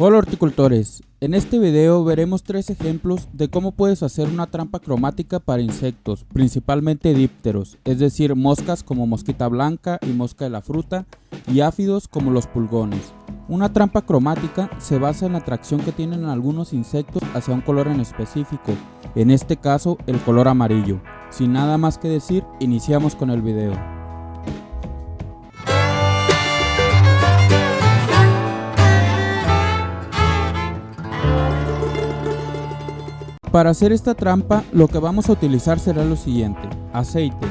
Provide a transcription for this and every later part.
Hola horticultores, en este video veremos 3 ejemplos de cómo puedes hacer una trampa cromática para insectos, principalmente dípteros, es decir, moscas como mosquita blanca y mosca de la fruta, y áfidos como los pulgones. Una trampa cromática se basa en la atracción que tienen algunos insectos hacia un color en específico, en este caso el color amarillo. Sin nada más que decir, iniciamos con el video. Para hacer esta trampa, lo que vamos a utilizar será lo siguiente: aceite.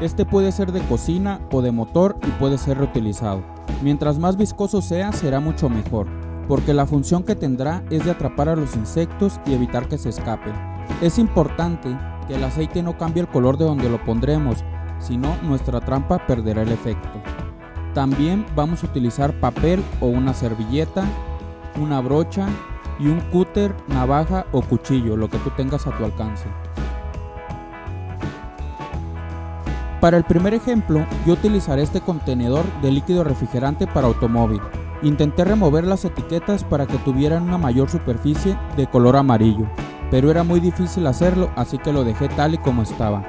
Este puede ser de cocina o de motor y puede ser reutilizado. Mientras más viscoso sea, será mucho mejor, porque la función que tendrá es de atrapar a los insectos y evitar que se escapen. Es importante que el aceite no cambie el color de donde lo pondremos, si no nuestra trampa perderá el efecto. También vamos a utilizar papel o una servilleta, una brocha y un cúter, navaja o cuchillo, lo que tú tengas a tu alcance. Para el primer ejemplo, yo utilizaré este contenedor de líquido refrigerante para automóvil. Intenté remover las etiquetas para que tuvieran una mayor superficie de color amarillo, pero era muy difícil hacerlo, así que lo dejé tal y como estaba.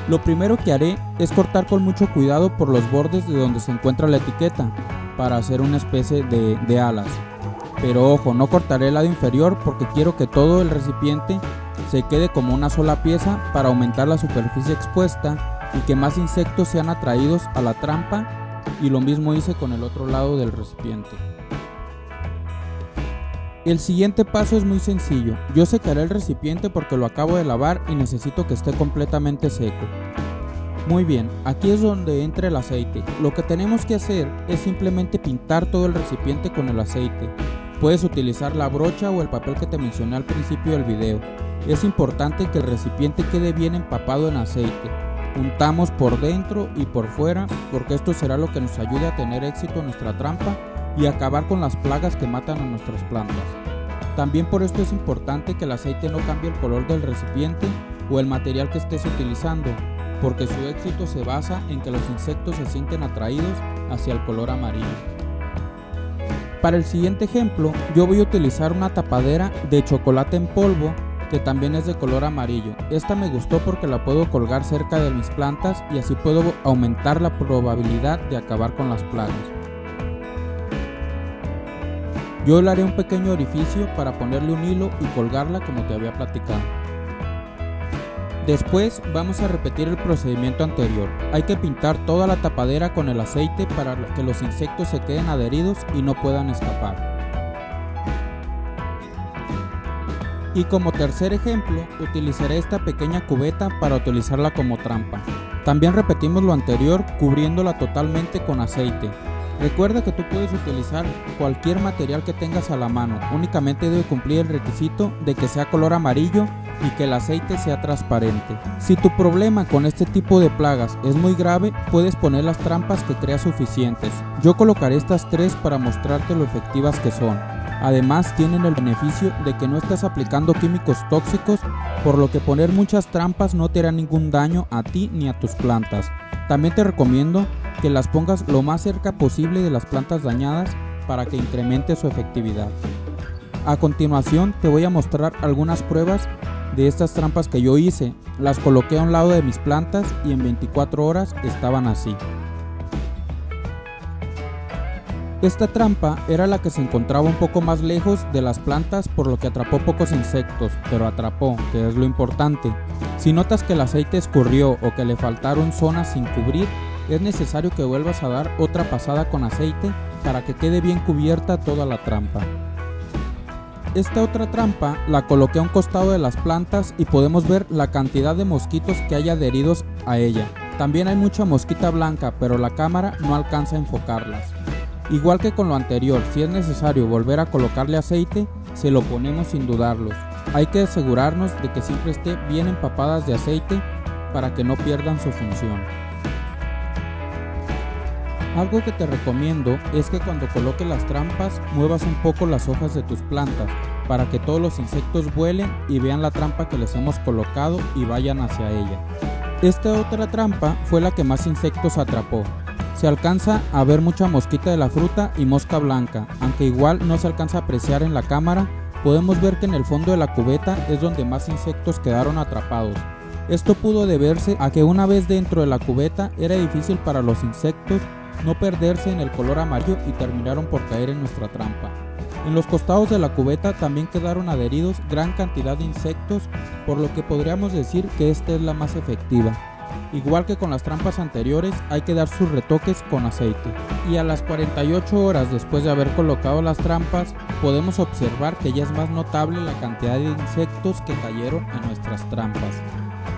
Lo primero que haré es cortar con mucho cuidado por los bordes de donde se encuentra la etiqueta, para hacer una especie de alas. Pero ojo, no cortaré el lado inferior porque quiero que todo el recipiente se quede como una sola pieza para aumentar la superficie expuesta y que más insectos sean atraídos a la trampa, y lo mismo hice con el otro lado del recipiente. El siguiente paso es muy sencillo. Yo secaré el recipiente porque lo acabo de lavar y necesito que esté completamente seco. Muy bien, aquí es donde entra el aceite. Lo que tenemos que hacer es simplemente pintar todo el recipiente con el aceite. Puedes utilizar la brocha o el papel que te mencioné al principio del video. Es importante que el recipiente quede bien empapado en aceite. Untamos por dentro y por fuera porque esto será lo que nos ayude a tener éxito en nuestra trampa y acabar con las plagas que matan a nuestras plantas. También por esto es importante que el aceite no cambie el color del recipiente o el material que estés utilizando, porque su éxito se basa en que los insectos se sienten atraídos hacia el color amarillo. Para el siguiente ejemplo, yo voy a utilizar una tapadera de chocolate en polvo que también es de color amarillo. Esta me gustó porque la puedo colgar cerca de mis plantas y así puedo aumentar la probabilidad de acabar con las plagas. Yo le haré un pequeño orificio para ponerle un hilo y colgarla como te había platicado. Después vamos a repetir el procedimiento anterior. Hay que pintar toda la tapadera con el aceite para que los insectos se queden adheridos y no puedan escapar. Y como tercer ejemplo, utilizaré esta pequeña cubeta para utilizarla como trampa. También repetimos lo anterior cubriéndola totalmente con aceite. Recuerda que tú puedes utilizar cualquier material que tengas a la mano, únicamente debe cumplir el requisito de que sea color amarillo y que el aceite sea transparente. Si tu problema con este tipo de plagas es muy grave, puedes poner las trampas que creas suficientes. Yo colocaré estas 3 para mostrarte lo efectivas que son. Además tienen el beneficio de que no estás aplicando químicos tóxicos, por lo que poner muchas trampas no te hará ningún daño a ti ni a tus plantas. También te recomiendo que las pongas lo más cerca posible de las plantas dañadas para que incremente su efectividad. A continuación te voy a mostrar algunas pruebas de estas trampas que yo hice. Las coloqué a un lado de mis plantas y en 24 horas estaban así. Esta trampa era la que se encontraba un poco más lejos de las plantas, por lo que atrapó pocos insectos, pero atrapó, que es lo importante. Si notas que el aceite escurrió o que le faltaron zonas sin cubrir, es necesario que vuelvas a dar otra pasada con aceite para que quede bien cubierta toda la trampa. Esta otra trampa la coloqué a un costado de las plantas y podemos ver la cantidad de mosquitos que hay adheridos a ella. También hay mucha mosquita blanca, pero la cámara no alcanza a enfocarlas. Igual que con lo anterior, si es necesario volver a colocarle aceite, se lo ponemos sin dudarlos. Hay que asegurarnos de que siempre esté bien empapadas de aceite para que no pierdan su función. Algo que te recomiendo es que cuando coloques las trampas muevas un poco las hojas de tus plantas para que todos los insectos vuelen y vean la trampa que les hemos colocado y vayan hacia ella. Esta otra trampa fue la que más insectos atrapó. Se alcanza a ver mucha mosquita de la fruta y mosca blanca, aunque igual no se alcanza a apreciar en la cámara. Podemos ver que en el fondo de la cubeta es donde más insectos quedaron atrapados. Esto pudo deberse a que una vez dentro de la cubeta era difícil para los insectos no perderse en el color amarillo y terminaron por caer en nuestra trampa. En los costados de la cubeta también quedaron adheridos gran cantidad de insectos, por lo que podríamos decir que esta es la más efectiva. Igual que con las trampas anteriores, hay que dar sus retoques con aceite. Y a las 48 horas después de haber colocado las trampas, podemos observar que ya es más notable la cantidad de insectos que cayeron en nuestras trampas.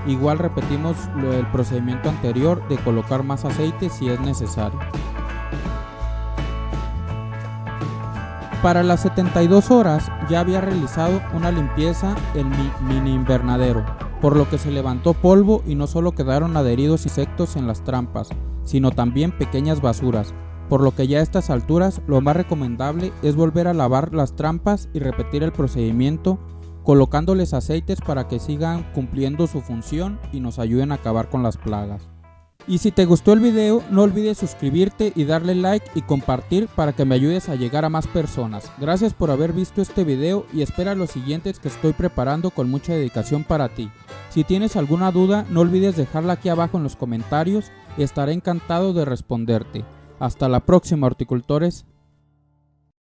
Igual repetimos el procedimiento anterior de colocar más aceite si es necesario. Para las 72 horas ya había realizado una limpieza en mi mini invernadero, por lo que se levantó polvo y no solo quedaron adheridos insectos en las trampas, sino también pequeñas basuras, por lo que ya a estas alturas lo más recomendable es volver a lavar las trampas y repetir el procedimiento colocándoles aceites para que sigan cumpliendo su función y nos ayuden a acabar con las plagas. Y si te gustó el video, no olvides suscribirte y darle like y compartir para que me ayudes a llegar a más personas. Gracias por haber visto este video y espera los siguientes que estoy preparando con mucha dedicación para ti. Si tienes alguna duda, no olvides dejarla aquí abajo en los comentarios y estaré encantado de responderte. Hasta la próxima, horticultores.